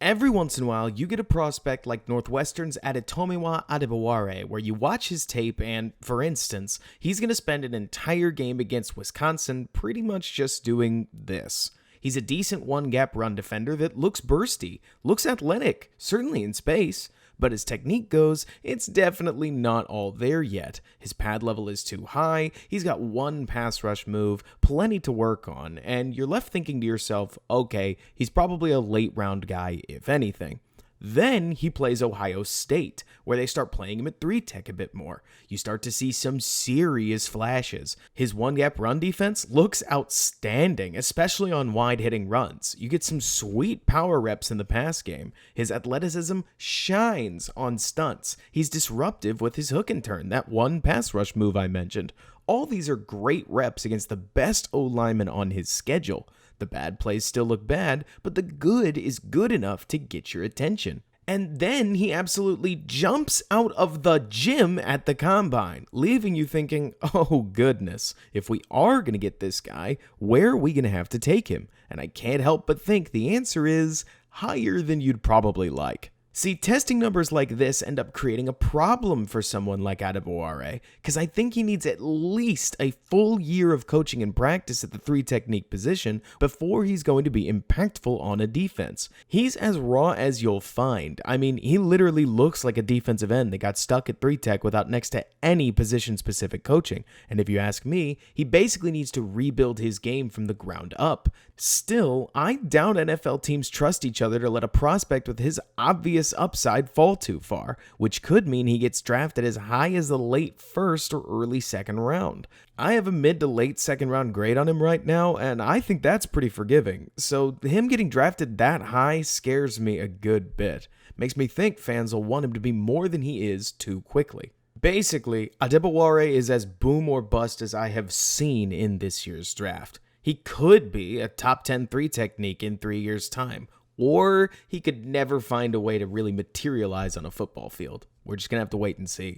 Every once in a while, you get a prospect like Northwestern's Adetomiwa Adebawore, where you watch his tape and, for instance, he's going to spend an entire game against Wisconsin pretty much just doing this. He's a decent one-gap run defender that looks bursty, looks athletic, certainly in space, but as technique goes, it's definitely not all there yet. His pad level is too high, he's got one pass rush move, plenty to work on, and you're left thinking to yourself, okay, he's probably a late round guy, if anything. Then he plays Ohio State, where they start playing him at 3-tech a bit more. You start to see some serious flashes. His one-gap run defense looks outstanding, especially on wide-hitting runs. You get some sweet power reps in the pass game. His athleticism shines on stunts. He's disruptive with his hook and turn, that one pass rush move I mentioned. All these are great reps against the best O-lineman on his schedule. The bad plays still look bad, but the good is good enough to get your attention. And then he absolutely jumps out of the gym at the combine, leaving you thinking, oh goodness, if we are going to get this guy, where are we going to have to take him? And I can't help but think the answer is higher than you'd probably like. See, testing numbers like this end up creating a problem for someone like Adebawore, because I think he needs at least a full year of coaching and practice at the 3-technique position before he's going to be impactful on a defense. He's as raw as you'll find. I mean, he literally looks like a defensive end that got stuck at 3-tech without next to any position-specific coaching, and if you ask me, he basically needs to rebuild his game from the ground up. Still, I doubt NFL teams trust each other to let a prospect with his obvious upside fall too far, which could mean he gets drafted as high as the late first or early second round. I have a mid to late second round grade on him right now, and I think that's pretty forgiving, so him getting drafted that high scares me a good bit. Makes me think fans will want him to be more than he is too quickly. Basically, Adebawore is as boom or bust as I have seen in this year's draft. He could be a top 10 3-technique in 3 years' time, or he could never find a way to really materialize on a football field. We're just going to have to wait and see.